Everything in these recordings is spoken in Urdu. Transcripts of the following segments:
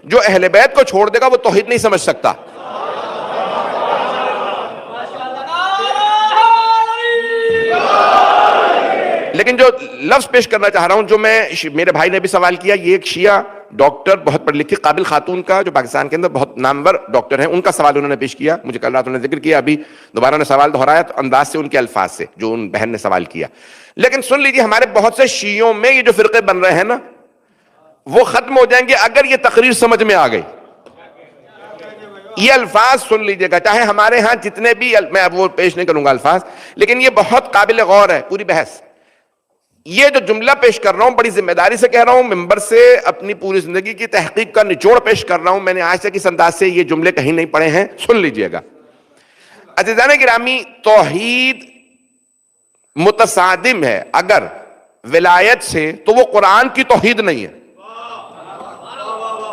جو اہل بیت کو چھوڑ دے گا وہ توحید نہیں سمجھ سکتا. لیکن جو لفظ پیش کرنا چاہ رہا ہوں، جو میرے بھائی نے بھی سوال کیا، یہ ایک شیعہ ڈاکٹر، بہت پڑھی لکھی قابل خاتون کا، جو پاکستان کے اندر بہت نامور ڈاکٹر ہیں، ان کا سوال انہوں نے پیش کیا. مجھے کل رات انہوں نے ذکر کیا، ابھی دوبارہ نے سوال دہرایا تو انداز سے ان کے الفاظ سے جو ان بہن نے سوال کیا. لیکن سن لیجیے، ہمارے بہت سے شیعوں میں یہ جو فرقے بن رہے ہیں نا، وہ ختم ہو جائیں گے اگر یہ تقریر سمجھ میں آ گئی. یہ الفاظ سن لیجیے گا، چاہے ہمارے ہاں جتنے بھی، میں اب وہ پیش نہیں کروں گا الفاظ، لیکن یہ بہت قابل غور ہے پوری بحث. یہ جو جملہ پیش کر رہا ہوں بڑی ذمہ داری سے کہہ رہا ہوں، ممبر سے اپنی پوری زندگی کی تحقیق کا نچوڑ پیش کر رہا ہوں. میں نے آج تک اس انداز سے یہ جملے کہیں نہیں پڑھے ہیں، سن لیجئے گا. عزیزان گرامی، توحید متصادم ہے اگر ولایت سے، تو وہ قرآن کی توحید نہیں ہے.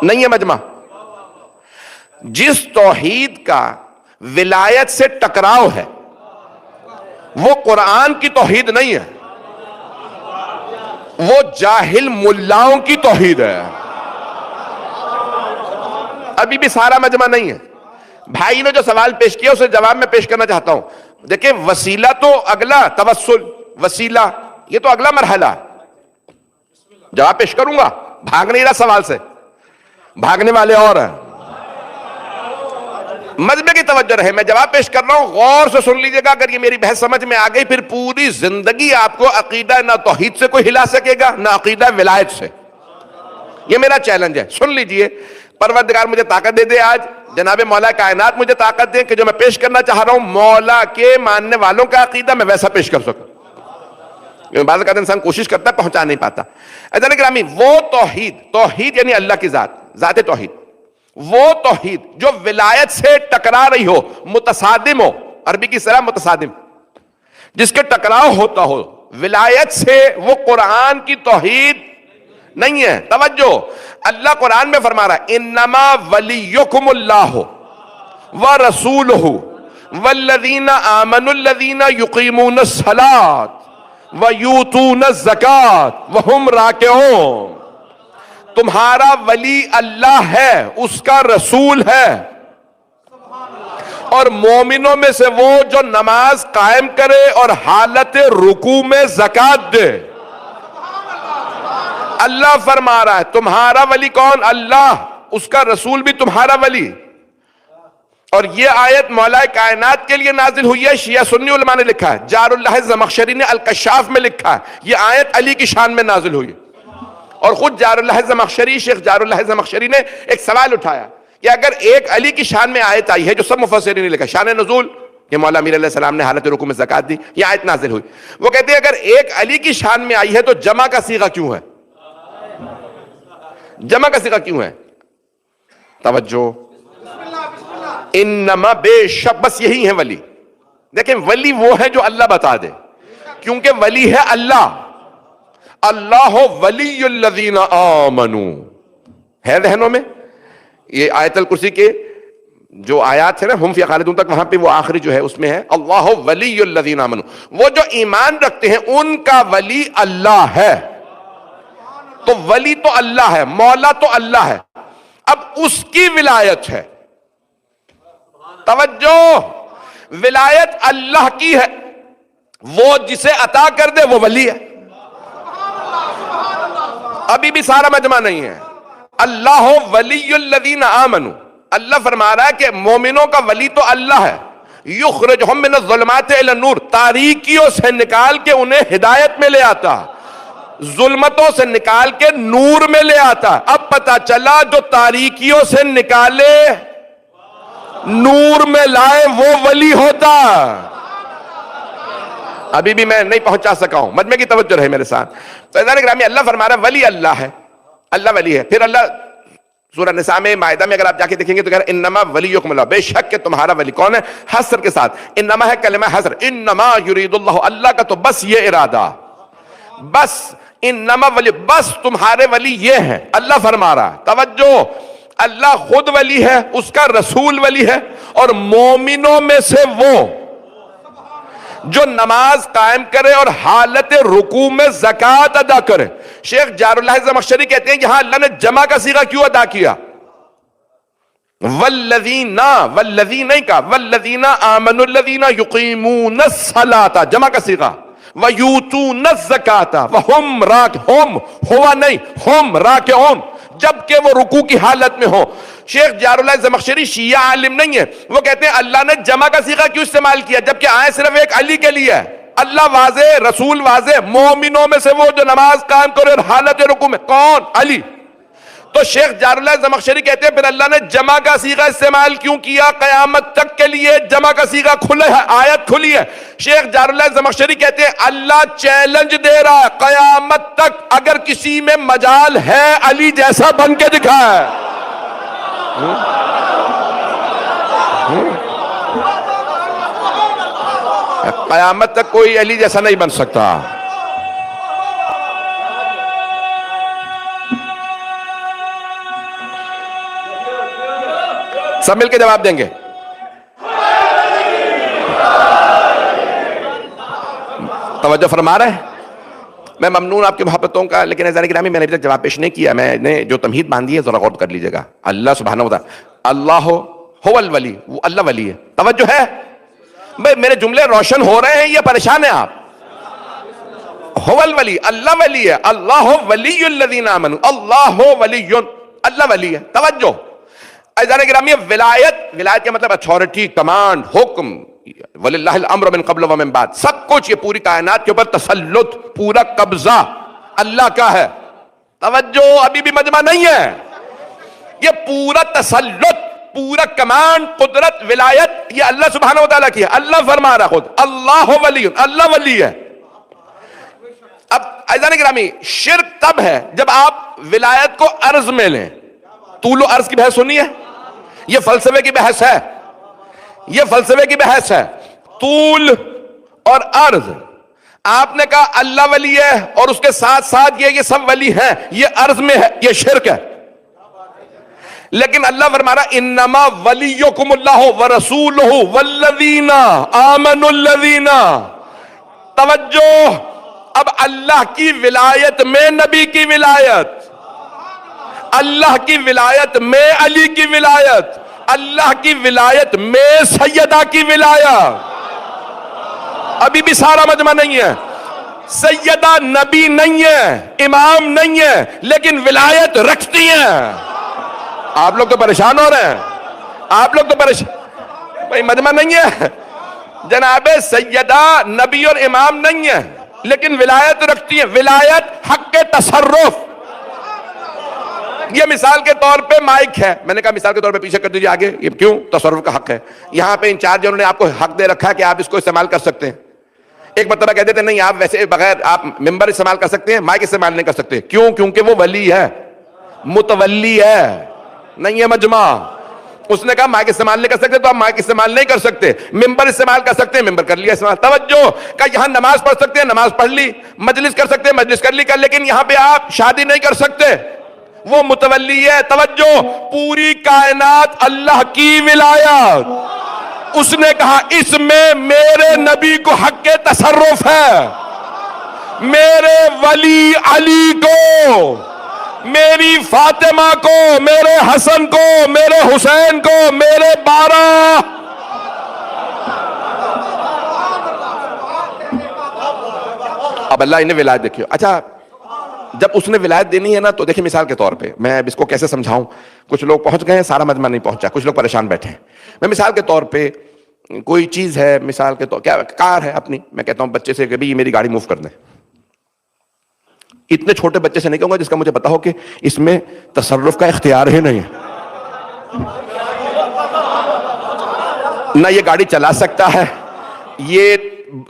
نہیں ہے مجمع. جس توحید کا ولایت سے ٹکراؤ ہے وہ قرآن کی توحید نہیں ہے، وہ جاہل ملاؤں کی توحید ہے. ابھی بھی سارا مجمع نہیں ہے. بھائی نے جو سوال پیش کیا اسے جواب میں پیش کرنا چاہتا ہوں. دیکھیں، وسیلہ تو اگلا، توسل وسیلہ یہ تو اگلا مرحلہ. جواب پیش کروں گا، بھاگ نہیں رہا سوال سے، بھاگنے والے اور ہیں. مجمع کی توجہ رہے، میں جواب پیش کر رہا ہوں، غور سے سن لیجئے گا. اگر یہ میری بحث سمجھ میں آ گئی، پھر پوری زندگی آپ کو عقیدہ نہ توحید سے کوئی ہلا سکے گا، نہ عقیدہ ولایت سے. یہ میرا چیلنج ہے. سن لیجئے، پروردگار مجھے طاقت دے دے، آج جناب مولا کائنات مجھے طاقت دے کہ جو میں پیش کرنا چاہ رہا ہوں مولا کے ماننے والوں کا عقیدہ میں ویسا پیش کر سکوں. بعض اوقات انسان کوشش کرتا ہے، پہنچا نہیں پاتا. عزیزان گرامی، وہ توحید یعنی اللہ کی ذات توحید، وہ توحید جو ولایت سے ٹکرا رہی ہو، متصادم ہو، عربی کی اصطلاح متصادم، جس کے ٹکراؤ ہوتا ہو ولایت سے، وہ قرآن کی توحید نہیں ہے. توجہ، اللہ قرآن میں فرما رہا ہے انما ولیکم اللہ ورسولہ والذین آمنوا الذین یقیمون الصلاۃ ویؤتون الزکاۃ وہم راکعون. تمہارا ولی اللہ ہے، اس کا رسول ہے، اور مومنوں میں سے وہ جو نماز قائم کرے اور حالت رکوع میں زکوٰۃ دے. اللہ فرما رہا ہے تمہارا ولی کون؟ اللہ، اس کا رسول بھی تمہارا ولی. اور یہ آیت مولا کائنات کے لیے نازل ہوئی ہے. شیعہ سنی علماء نے لکھا ہے، جار اللہ زمخشری نے الکشاف میں لکھا ہے یہ آیت علی کی شان میں نازل ہوئی. اور خود جار اللہ زمخشری، شیخ جار اللہ زمخشری نے ایک سوال اٹھایا کہ اگر ایک علی کی شان میں آیت آئی ہے، جو سب مفسرین نے لکھا شان نزول، کہ مولا امیر علیہ السلام نے حالت رکوع میں زکوٰۃ دی، یہ آیت نازل ہوئی. وہ کہتے ہیں اگر ایک علی کی شان میں آئی ہے تو جمع کا صیغہ کیوں ہے؟ جمع کا صیغہ کیوں ہے؟ توجہ، انما، بے شک، بس یہی ہے ولی. دیکھیں، ولی وہ ہے جو اللہ بتا دے، کیونکہ ولی ہے اللہ. اللہ ولی الذین آمنوا ہے ذہنوں میں. یہ آیت الکرسی کے جو آیات ہے نا، ہم فی خالدون تک، وہاں پہ وہ آخری جو ہے اس میں ہے اللہ ولی الذین آمنوا. وہ جو ایمان رکھتے ہیں ان کا ولی اللہ ہے. تو ولی تو اللہ ہے، مولا تو اللہ ہے. اب اس کی ولایت ہے. توجہ، ولایت اللہ کی ہے، وہ جسے عطا کر دے وہ ولی ہے. ابھی بھی سارا مجمع نہیں ہے. اللہ ولی الذین آمنوا، اللہ فرما رہا ہے کہ مومنوں کا ولی تو اللہ ہے. یخرجہم من الظلمات الی النور، تاریکیوں سے نکال کے انہیں ہدایت میں لے آتا، ظلمتوں سے نکال کے نور میں لے آتا. اب پتا چلا جو تاریکیوں سے نکالے نور میں لائے وہ ولی ہوتا. ابھی بھی میں نہیں پہنچا سکا ہوں، مجمع کی توجہ رہے میرے ساتھ. تو عزیزان گرامی، اللہ فرما رہا ہے ولی اللہ ہے، اللہ ولی ہے. پھر اللہ سورہ نساء میں، مائدہ میں اگر آپ جا کے دیکھیں گے تو کہہ رہا ہے انما ولیکم اللہ، بے شک کہ تمہارا ولی کون ہے، حصر کے ساتھ. انما ہے کلمہ حصر، انما یرید اللہ، اللہ کا تو بس یہ ارادہ، بس انما ولی، بس تمہارے ولی یہ ہیں. اللہ فرما رہا ہے، توجہ، اللہ خود ولی ہے، اس کا رسول ولی ہے، اور مومنوں میں سے وہ جو نماز قائم کرے اور حالت رکوع میں زکوٰۃ ادا کرے. شیخ جار اللہ زمخشری کہتے ہیں یہاں اللہ نے جمع کا صیغہ کیوں ادا کیا؟ والذین نہیں کہا، والذین آمنوا الذین یقیمون الصلاۃ، جمع کا صیغہ، ویؤتون الزکاۃ وہم راکعون، ہوا نہیں ہم راکعون، جبکہ وہ رکوع کی حالت میں ہو۔ شیخ جار اللہ زمخشری شیعہ عالم نہیں ہے، وہ کہتے ہیں اللہ نے جمع کا صیغہ کیوں استعمال کیا جبکہ آئے صرف ایک علی کے لیے ہے؟ اللہ واضح، رسول واضح، مومنوں میں سے وہ جو نماز قائم کرے اور حالت رکوع میں، کون؟ علی۔ تو شیخ جار اللہ زمخشری کہتے ہیں پھر اللہ نے جمع کا صیغہ استعمال کیوں کیا؟ قیامت تک کے لیے جمع کا صیغہ کھلے ہے، آیت کھلی ہے۔ شیخ جار اللہ زمخشری کہتے ہیں اللہ چیلنج دے رہا ہے قیامت تک اگر کسی میں مجال ہے علی جیسا بن کے دکھائے۔ قیامت تک کوئی علی جیسا نہیں بن سکتا۔ سب مل کے جواب دیں گے۔ توجہ فرما رہے ہیں؟ میں ممنون آپ کی محبتوں کا، لیکن عزیزان گرامی میں نے ابھی تک جواب پیش نہیں کیا۔ میں نے جو تمہید باندھی ہے ذرا غور کر لیجئے گا۔ اللہ سبحانہ وتعالی اللہ هو الولی، وہ اللہ ولی ہے۔ توجہ ہے؟ بھئی میرے جملے روشن ہو رہے ہیں یا پریشان ہیں آپ؟ هو الولی، اللہ ولی ہے۔ اللہ ولی الذین آمنوا، اللہ ولی، اللہ ولی ہے۔ توجہ عزیزان گرامی، ولایت کا مطلب اتھارٹی، کمانڈ، حکم، وَلِلَّهِ الْأَمْرُ مِن قَبْلُ وَمِن بَعْدُ، سب کچھ، یہ پوری کائنات کے اوپر تسلط، پورا قبضہ اللہ کا ہے۔ توجہ ابھی بھی مجمع نہیں ہے۔ یہ پورا تسلط، پورا کمانڈ، قدرت، ولایت یہ اللہ سبحانہ وتعالیٰ کی ہے۔ اللہ فرما رہا خود اللہ ولی، اللہ ولی ہے۔ اب عزیزان گرامی شرک تب ہے جب آپ ولایت کو عرض میں لیں۔ طول و عرض کی بحث سنی ہے؟ یہ فلسفے کی بحث ہے، یہ فلسفے کی بحث ہے۔ طول اور عرض، آپ نے کہا اللہ ولی ہے اور اس کے ساتھ ساتھ یہ سب ولی ہیں، یہ عرض میں ہے، یہ شرک ہے۔ لیکن اللہ فرما رہا انما ولیکم اللہ ورسولہ والذین آمنوا الذین، توجہ، اب اللہ کی ولایت میں نبی کی ولایت، اللہ کی ولایت میں علی کی ولایت، اللہ کی ولایت میں سیدہ کی ولایت۔ ابھی بھی سارا مجمع نہیں ہے۔ سیدہ نبی نہیں ہے، امام نہیں ہے، لیکن ولایت رکھتی ہیں۔ آپ لوگ تو پریشان ہو رہے ہیں، آپ لوگ تو پریشان، بھئی مجمع نہیں ہے۔ جناب سیدہ نبی اور امام نہیں ہے لیکن ولایت رکھتی ہیں۔ ولایت حق تصرف، یہ مثال کے طور پہ مائک ہے، میں نے کہا مثال کے طور پہ پیچھے کر دیجیے آگے، یہ کیوں؟ تصرف کا حق ہے۔ یہاں پہ انچارج انہوں نے آپ کو حق دے رکھا ہے کہ آپ اس کو استعمال کر سکتے ہیں۔ ایک مرتبہ کہہ دیتے نہیں آپ ویسے بغیر آپ ممبر استعمال کر سکتے ہیں، مائک استعمال نہیں کر سکتے۔ کیوں؟ کیونکہ وہ ولی ہے، متولی ہے، نہیں ہے مجمع۔ اس نے کہا مائک استعمال نہیں کر سکتے تو آپ مائک استعمال نہیں کر سکتے، ممبر استعمال کر سکتے ہیں، ممبر کر لیا استعمال۔ توجہ، کہ یہاں نماز پڑھ سکتے ہیں، نماز پڑھ لی، مجلس کر سکتے ہیں، مجلس کر لی، لیکن یہاں پہ آپ شادی نہیں کر سکتے، وہ متولی ہے۔ توجہ، پوری کائنات اللہ کی ولایت، اس نے کہا اس میں میرے نبی کو حق تصرف ہے، میرے ولی علی کو، میری فاطمہ کو، میرے حسن کو، میرے حسین کو، میرے 12 اب اللہ انہیں ولایت دیکھیو۔ اچھا جب اس نے ولایت دینی ہے نا تو دیکھیں مثال کے طور پہ میں اب اس کو کیسے سمجھاؤں، کچھ لوگ پہنچ گئے ہیں، سارا مجمع نہیں پہنچا، کچھ لوگ پریشان بیٹھے ہیں۔ میں مثال کے طور پہ کوئی چیز ہے، مثال کے طور کیا کار ہے اپنی، میں کہتا ہوں بچے سے کہ یہ میری گاڑی موو کر دیں۔ اتنے چھوٹے بچے سے نہیں کہوں گا جس کا مجھے پتا ہو کہ اس میں تصرف کا اختیار ہی نہیں ہے، نہ یہ گاڑی چلا سکتا ہے، یہ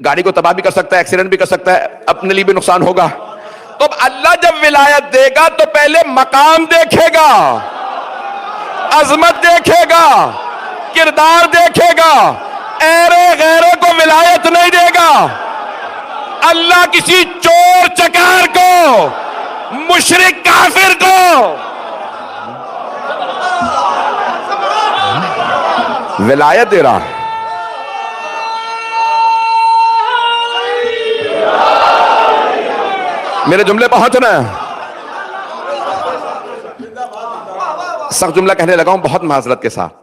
گاڑی کو تباہ بھی کر سکتا ہے، ایکسیڈنٹ بھی کر سکتا ہے، اپنے لیے بھی نقصان ہوگا۔ تو اب اللہ جب ولایت دے گا تو پہلے مقام دیکھے گا، عظمت دیکھے گا، کردار دیکھے گا، ایرے غیرے کو ولایت نہیں دے گا۔ اللہ کسی چور چکار کو، مشرک کافر کو ولایت دے رہا ہے۔ میرے جملے پہنچ رہے ہیں؟ سخت جملہ کہنے لگا ہوں بہت معذرت کے ساتھ.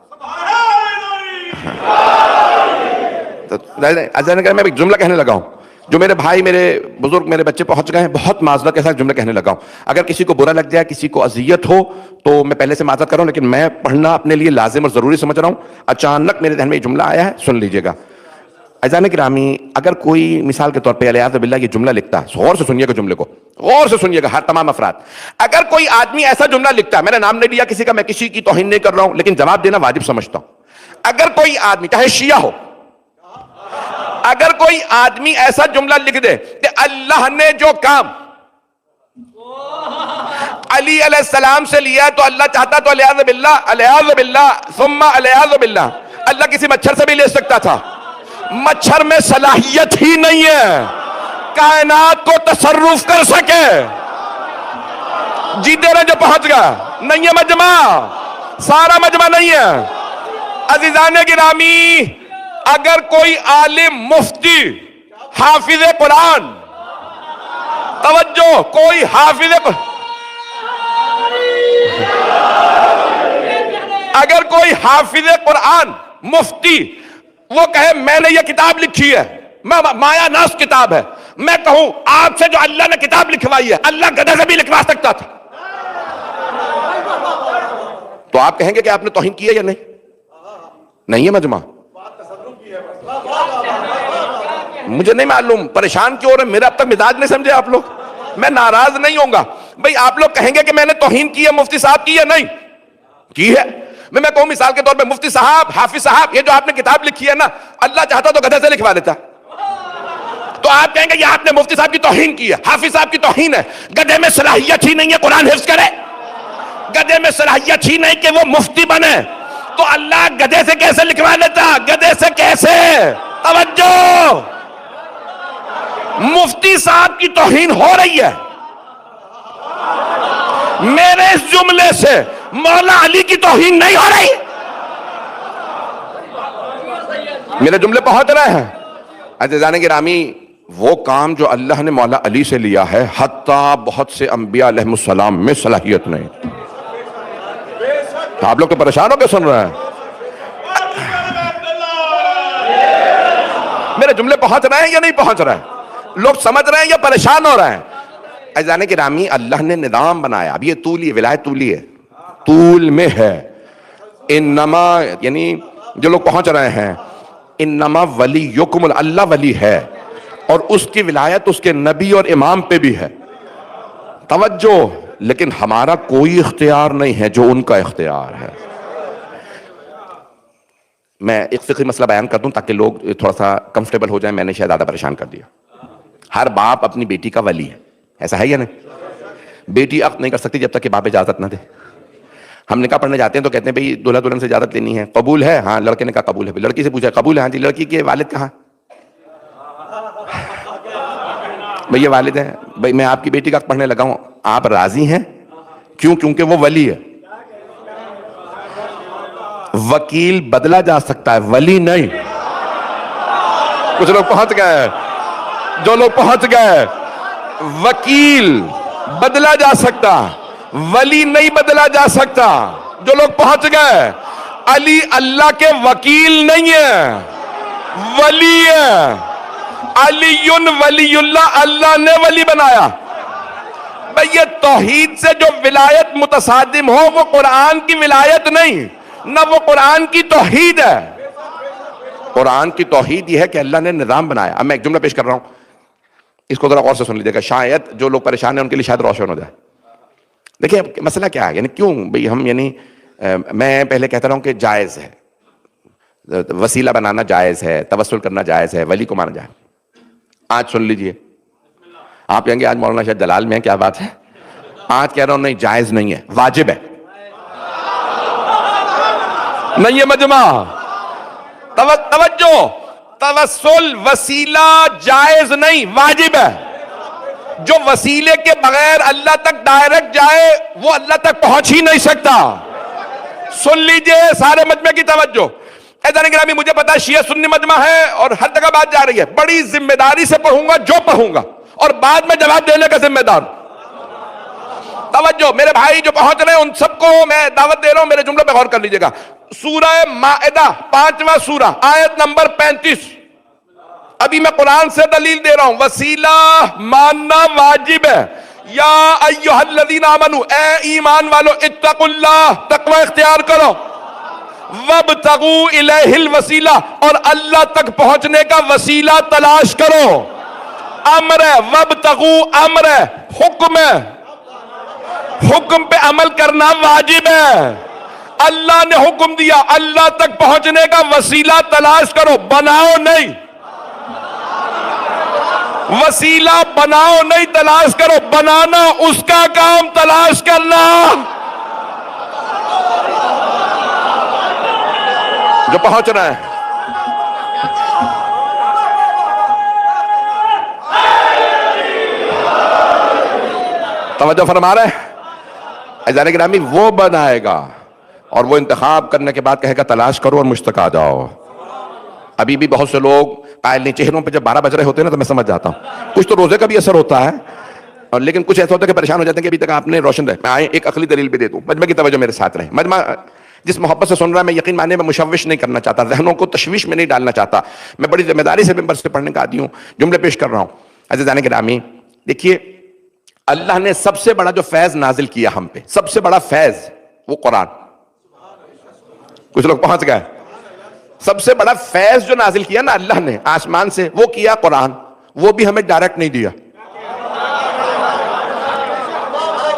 میں ایک جملہ کہنے لگا ہوں جو میرے بھائی، میرے بزرگ، میرے بچے پہنچ گئے ہیں، بہت معذرت کے ساتھ جملہ کہنے لگا ہوں. اگر کسی کو برا لگ جائے، کسی کو اذیت ہو تو میں پہلے سے معذرت کر رہا ہوں، لیکن میں پڑھنا اپنے لیے لازم اور ضروری سمجھ رہا ہوں. اچانک میرے ذہن میں یہ جملہ آیا ہے، سن لیجئے گا. عزیزان گرامی، اگر کوئی مثال کے طور پہ علیہ باللہ یہ جملہ لکھتا ہے، غور سے سنیے گا، جملے کو غور سے سنیے گا ہر تمام افراد. اگر کوئی آدمی ایسا جملہ لکھتا ہے، میں نے نام نہیں لیا کسی کا، میں کسی کی توہین نہیں کر رہا ہوں، لیکن جواب دینا واجب سمجھتا ہوں. اگر کوئی آدمی چاہے شیعہ ہو، اگر کوئی آدمی ایسا جملہ لکھ دے کہ اللہ نے جو کام علی علیہ السلام سے لیا تو اللہ چاہتا تو علیہ باللہ ثم علیہ باللہ، اللہ کسی مچھر سے بھی لے سکتا تھا. مچھر میں صلاحیت ہی نہیں ہے کائنات کو تصرف کر سکے. جیتے رہے جو پہنچ گیا، نہیں ہے مجمع، سارا مجمع نہیں ہے. عزیزان گرامی، اگر کوئی عالم، مفتی، حافظ قرآن، توجہ، کوئی حافظ قرآن، اگر کوئی حافظ قرآن، مفتی، وہ کہے میں نے یہ کتاب لکھی ہے، مایا ناس کتاب ہے، میں کہوں آپ سے جو اللہ نے کتاب لکھوائی ہے، اللہ گدھے سے بھی لکھوا سکتا تھا، تو آپ کہیں گے کہ آپ نے توہین کی ہے یا نہیں؟ نہیں ہے مجمع. مجھے نہیں معلوم پریشان کیوں ہو رہے، میرا اب تک مزاج نہیں سمجھے آپ لوگ. میں ناراض نہیں ہوں گا بھئی، آپ لوگ کہیں گے کہ میں نے توہین کی ہے مفتی صاحب کی ہے؟ نہیں کی ہے. میں کہوں مثال کے طور پہ مفتی صاحب، حافظ صاحب، یہ جو آپ نے کتاب لکھی ہے نا، اللہ چاہتا تو گدھے سے لکھوا لیتا. تو آپ کہیں گے یہ آپ نے مفتی صاحب کی توہین کی ہے، حافظ صاحب کی توہین ہے. گدھے میں صلاحیت ہی نہیں ہے قرآن حفظ کرے، گدھے میں صلاحیت ہی نہیں کہ وہ مفتی بنے، تو اللہ گدھے سے کیسے لکھوا لیتا؟ گدھے سے کیسے؟ توجہ، مفتی صاحب کی توہین ہو رہی ہے. میرے اس جملے سے مولا علی کی توہین نہیں ہو رہی. میرے جملے پہنچ رہے ہیں. عزیزان گرامی، وہ کام جو اللہ نے مولا علی سے لیا ہے، حتیٰ بہت سے انبیاء علیہ السلام میں صلاحیت نہیں. آپ لوگ تو پریشان ہو کے سن رہے ہیں. میرے جملے پہنچ رہے ہیں یا نہیں پہنچ رہے ہیں؟ لوگ سمجھ رہے ہیں یا پریشان ہو رہے ہیں؟ عزیزان گرامی، اللہ نے نظام بنایا. اب یہ طولی ولایت طولی ہے، طول میں ہے. انما، یعنی جو لوگ پہنچ رہے ہیں، انما ولیکم، اللہ ولی ہے، اور اس کی ولایت اس کے نبی اور امام پہ بھی ہے. توجہ، لیکن ہمارا کوئی اختیار نہیں ہے جو ان کا اختیار ہے. میں ایک فقہی مسئلہ بیان کر دوں تاکہ لوگ تھوڑا سا کمفرٹیبل ہو جائیں. میں نے شاید زیادہ پریشان کر دیا. ہر باپ اپنی بیٹی کا ولی ہے، ایسا ہے یا نہیں؟ بیٹی عقد نہیں کر سکتی جب تک کہ باپ اجازت نہ دے. ہم نکاح پڑھنے جاتے ہیں تو کہتے ہیں بھئی دولہا دلہن سے اجازت لینی ہے. قبول ہے؟ ہاں. لڑکے نے کہا قبول ہے. لڑکی سے پوچھا قبول ہے؟ ہاں جی. لڑکی کے والد کہاں؟ بھئی یہ والد ہیں. بھئی میں آپ کی بیٹی کا پڑھنے لگا ہوں، آپ راضی ہیں؟ کیوں؟ کیونکہ وہ ولی ہے. وکیل بدلا جا سکتا ہے، ولی نہیں. کچھ لوگ پہنچ گئے، جو لوگ پہنچ گئے. وکیل بدلا جا سکتا، ولی نہیں بدلا جا سکتا. جو لوگ پہنچ گئے. علی اللہ کے وکیل نہیں ہے، ولی ہے. علی ولی اللہ، اللہ نے ولی بنایا. بھئی یہ توحید سے جو ولایت متصادم ہو، وہ قرآن کی ولایت نہیں، نہ وہ قرآن کی توحید ہے. قرآن کی توحید یہ ہے کہ اللہ نے نظام بنایا. اب میں ایک جملہ پیش کر رہا ہوں، اس کو ذرا غور سے سن لیجیے گا، شاید جو لوگ پریشان ہیں ان کے لیے شاید روشن ہو جائے. دیکھیں مسئلہ کیا ہے، یعنی کیوں بھئی ہم، یعنی میں پہلے کہتا رہا ہوں کہ جائز ہے، وسیلہ بنانا جائز ہے، توسل کرنا جائز ہے، ولی کو مانا جائے. آج سن لیجئے، آپ کہیں گے آج مولانا شاید دلال میں ہیں، کیا بات ہے؟ آج کہہ رہا ہوں نہیں، جائز نہیں ہے، واجب ہے. نہیں ہے مجمع. توجہ، توسل وسیلہ جائز نہیں، واجب ہے. جو وسیلے کے بغیر اللہ تک ڈائریکٹ جائے وہ اللہ تک پہنچ ہی نہیں سکتا. سن لیجئے سارے مجمع کی توجہ. عزیزان گرامی، مجھے پتا شیعہ سنی مجمع ہے اور ہر جگہ بات جا رہی ہے. بڑی ذمہ داری سے پڑھوں گا جو پڑھوں گا، اور بعد میں جواب دینے کا ذمہ دار. توجہ میرے بھائی جو پہنچ رہے ہیں ان سب کو میں دعوت دے رہا ہوں، میرے جملے پہ غور کر لیجئے گا. سورہ مائدہ 5واں سورہ آیت نمبر 35. ابھی میں قرآن سے دلیل دے رہا ہوں. وسیلہ ماننا واجب ہے. یا ایھا الذین آمنو، اے ایمان والو، اتقوا اللہ، تقوی اختیار کرو. وابتغوا الیہ الوسیلہ، اور اللہ تک پہنچنے کا وسیلہ تلاش کرو. امر ہے، وابتغوا امر ہے، حکم ہے، حکم پہ عمل کرنا واجب ہے. اللہ نے حکم دیا، اللہ تک پہنچنے کا وسیلہ تلاش کرو، بناؤ نہیں. وسیلہ بناؤ نہیں، تلاش کرو. بنانا اس کا کام، تلاش کرنا جو پہنچ رہا ہے. توجہ فرما رہے ہیں عزیزان گرامی؟ وہ بنائے گا اور وہ انتخاب کرنے کے بعد کہے گا تلاش کرو اور مجھ تک آ جاؤ. ابھی بھی بہت سے لوگ قائل نہیں، چہروں پہ جب 12 بج رہے ہوتے ہیں نا تو میں سمجھ جاتا ہوں کچھ تو روزے کا بھی اثر ہوتا ہے، اور لیکن کچھ ایسا ہوتا ہے کہ پریشان ہو جاتے ہیں کہ ابھی تک آپ نے روشن رہے. میں آئے ایک عقلی دلیل بھی دے دوں، مجمع کی توجہ میرے ساتھ رہے. مجمع جس محبت سے سن رہا ہے، میں یقین ماننے میں مشوش نہیں کرنا چاہتا، ذہنوں کو تشویش میں نہیں ڈالنا چاہتا. میں بڑی ذمہ داری سے ممبر سے پڑھنے کا عادی ہوں، جملے پیش کر رہا ہوں. عزیزان گرامی دیکھیے، اللہ نے سب سے بڑا جو فیض نازل کیا ہم پہ، سب سے بڑا فیض وہ قرآن. کچھ لوگ پہنچ گئے. سب سے بڑا فیض جو نازل کیا نا اللہ نے آسمان سے، وہ کیا قرآن. وہ بھی ہمیں ڈائریکٹ نہیں دیا.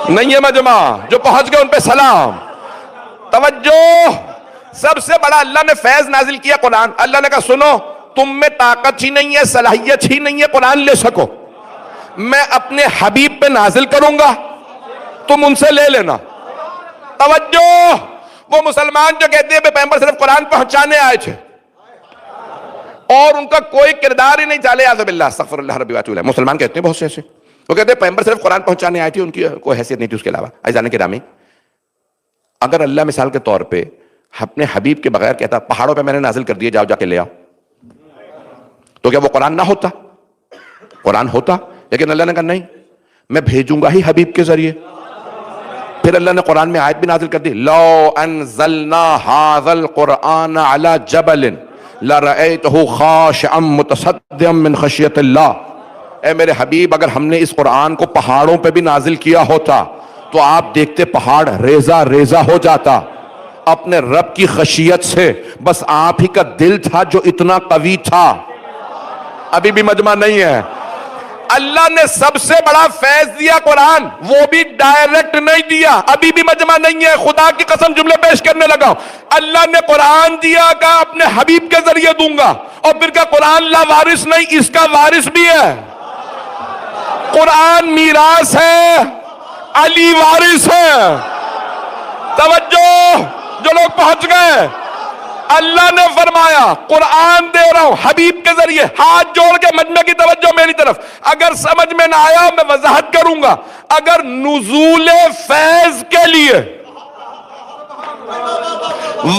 نہیں ہے مجمع، جو پہنچ گئے ان پہ سلام. توجہ، سب سے بڑا اللہ نے فیض نازل کیا قرآن. اللہ نے کہا سنو، تم میں طاقت ہی نہیں ہے، صلاحیت ہی نہیں ہے قرآن لے سکو، میں اپنے حبیب پہ نازل کروں گا، تم ان سے لے لینا. توجہ، وہ مسلمان جو کہتے ہیں پیغمبر صرف قرآن پہنچانے آئے تھے اور ان کا کوئی کردار ہی نہیں چلے، اعوذ باللہ، استغفر اللہ ربی واتوب الیہ. مسلمان کہتے ہیں بہت سے ایسے، وہ کہتے ہیں پیغمبر صرف قرآن پہنچانے آئے تھے، ان کی کوئی حیثیت نہیں تھی اس کے علاوہ. عزیزان گرامی، اگر اللہ مثال کے طور پہ اپنے حبیب کے بغیر کہتا پہاڑوں پہ میں نے نازل کر دیے، جاؤ جا کے لے آؤ، تو کیا وہ قرآن نہ ہوتا؟ قرآن ہوتا. لیکن اللہ نے کہا نہیں، میں بھیجوں گا ہی حبیب کے ذریعے. پھر اللہ نے قرآن میں آیت بھی نازل کر دی، لو انزلنا هذا القرآن على جبل لرأيته خاشعا متصدعا من خشیۃ اللہ. اے میرے حبیب، اگر ہم نے اس قرآن کو پہاڑوں پہ بھی نازل کیا ہوتا تو آپ دیکھتے پہاڑ ریزہ ریزہ ہو جاتا اپنے رب کی خشیت سے. بس آپ ہی کا دل تھا جو اتنا قوی تھا. ابھی بھی مجمع نہیں ہے. اللہ نے سب سے بڑا فیض دیا قرآن، وہ بھی ڈائریکٹ نہیں دیا. ابھی بھی مجمع نہیں ہے، خدا کی قسم جملے پیش کرنے لگا ہوں. اللہ نے قرآن دیا، کہا اپنے حبیب کے ذریعے دوں گا، اور پھر کہا قرآن لا وارث نہیں، اس کا وارث بھی ہے. قرآن میراث ہے، علی وارث ہے. توجہ، جو لوگ پہنچ گئے، اللہ نے فرمایا قرآن دے رہا ہوں حبیب کے ذریعے. ہاتھ جوڑ کے مجمع کی توجہ میری طرف. اگر سمجھ میں نہ آیا میں وضاحت کروں گا. اگر نزول فیض کے لیے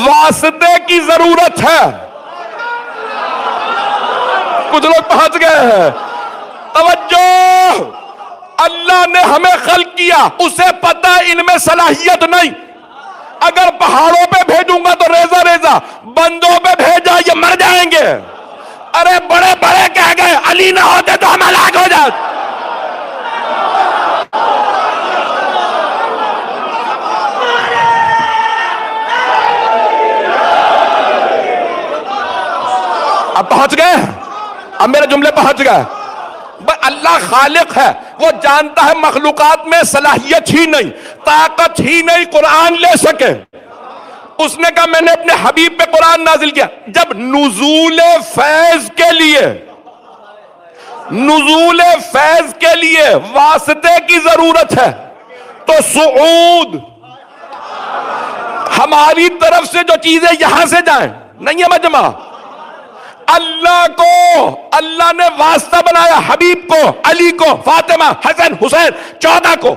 واسطے کی ضرورت ہے، کچھ لوگ پہنچ گئے ہیں. توجہ، اللہ نے ہمیں خلق کیا، اسے پتہ ان میں صلاحیت نہیں. اگر پہاڑوں پہ بھیجوں گا تو ریزہ ریزہ، بندوں پہ بھیجا یہ مر جائیں گے. ارے بڑے بڑے کہہ گئے علی نہ ہوتے تو ہم ہلاک ہو جاتے. اب پہنچ گئے، اب میرے جملے پہنچ گئے. اللہ خالق ہے، وہ جانتا ہے مخلوقات میں صلاحیت ہی نہیں، طاقت ہی نہیں قرآن لے سکے. اس نے کہا میں نے اپنے حبیب پہ قرآن نازل کیا. جب نزول فیض کے لیے، نزول فیض کے لیے واسطے کی ضرورت ہے تو صعود، ہماری طرف سے جو چیزیں یہاں سے جائیں، نہیں ہے مجمع. اللہ کو اللہ نے واسطہ بنایا، حبیب کو، علی کو، فاطمہ، حسن، حسین 14 کو.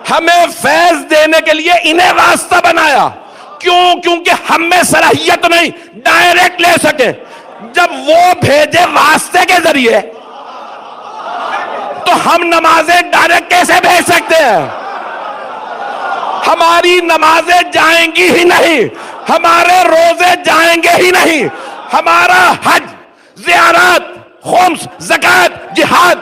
ہمیں فیض دینے کے لیے انہیں واسطہ بنایا. کیوں؟ کیونکہ ہم میں صلاحیت نہیں ڈائریکٹ لے سکے. جب وہ بھیجے واسطے کے ذریعے تو ہم نمازیں ڈائریکٹ کیسے بھیج سکتے ہیں؟ ہماری نمازیں جائیں گی ہی نہیں، ہمارے روزے جائیں گے ہی نہیں، ہمارا حج، زیارات، خمس، زکوٰۃ، جہاد،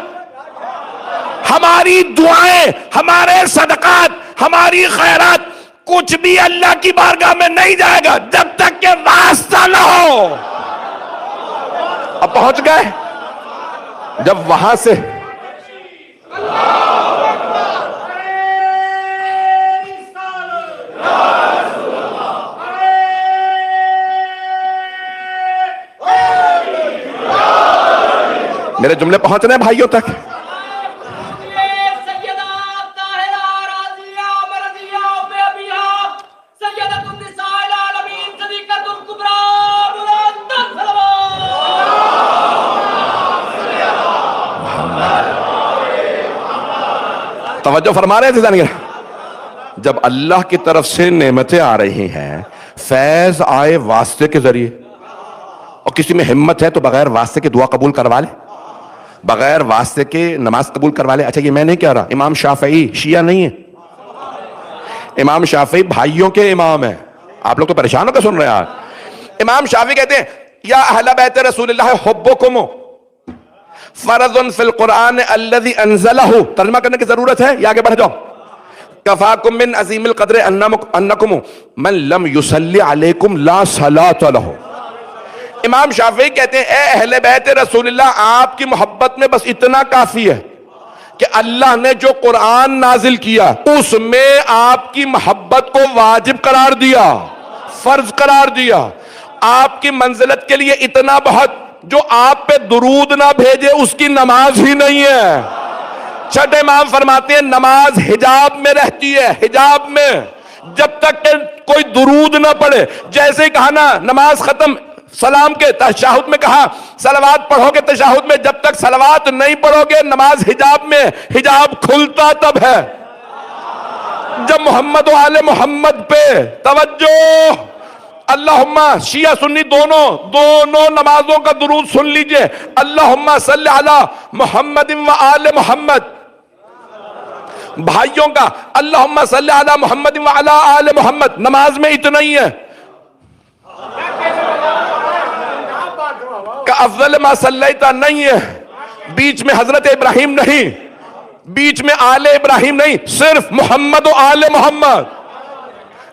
ہماری دعائیں، ہمارے صدقات، ہماری خیرات، کچھ بھی اللہ کی بارگاہ میں نہیں جائے گا جب تک کہ واسطہ نہ ہو۔ اب پہنچ گئے، جب وہاں سے میرے جملے پہنچ رہے ہیں بھائیوں تک؟ توجہ فرما رہے تھے جانگیر؟ جب اللہ کی طرف سے نعمتیں آ رہی ہیں، فیض آئے واسطے کے ذریعے، اور کسی میں ہمت ہے تو بغیر واسطے کے دعا قبول کروا لے، بغیر واسطے کے نماز قبول کروا لے۔ اچھا یہ میں نہیں کہہ رہا، امام شافعی شیعہ نہیں ہے، امام شافعی بھائیوں کے امام ہیں۔ آپ لوگ تو پریشان ہو کے سن رہے ہیں آج۔ امام شافعی کہتے ہیں یا اہل بیت رسول اللہ حبکم فرض فی القرآن الذی انزلہ۔ ترجمہ کرنے کی ضرورت ہے یا آگے بڑھ جاؤ؟ کفاکم من عظیم القدر انکم من لم یصلی علیکم لا صلاۃ لہ۔ امام شافعی کہتے ہیں اے اہل بیت رسول اللہ، آپ کی محبت میں بس اتنا کافی ہے کہ اللہ نے جو قرآن نازل کیا اس میں آپ کی محبت کو واجب قرار دیا، فرض قرار دیا۔ آپ کی منزلت کے لیے اتنا بہت، جو آپ پہ درود نہ بھیجے اس کی نماز ہی نہیں ہے۔ چھٹے امام فرماتے ہیں نماز حجاب میں رہتی ہے، حجاب میں، جب تک کہ کوئی درود نہ پڑھے۔ جیسے کہا نا نماز ختم، سلام کے تشہد میں کہا صلوات پڑھو گے تشہد میں، جب تک صلوات نہیں پڑھو گے نماز حجاب میں۔ حجاب کھلتا تب ہے جب محمد و آل محمد پہ توجہ۔ اللہم، شیعہ سنی دونوں نمازوں کا درود سن لیجئے۔ اللہم صلی علی محمد و آل محمد۔ بھائیوں کا اللہم صلی علی محمد و علی آل محمد، نماز میں اتنا ہی ہے۔ کہ افضل ما صلیتا نہیں ہے، بیچ میں حضرت ابراہیم نہیں، بیچ میں آل ابراہیم نہیں، صرف محمد و آل محمد۔